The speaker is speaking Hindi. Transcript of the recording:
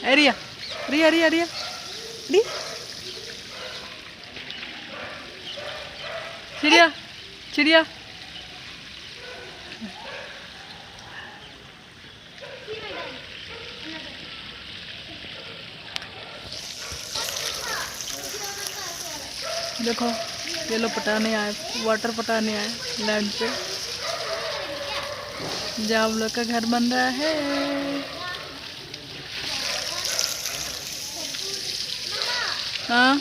रिया रिया रिया रिया री चिड़िया चिड़िया देखो ये लोग पटाने आए, वाटर पटाने आए लैंड पे, जहाँ हम लोग का घर बन रहा है। हाँ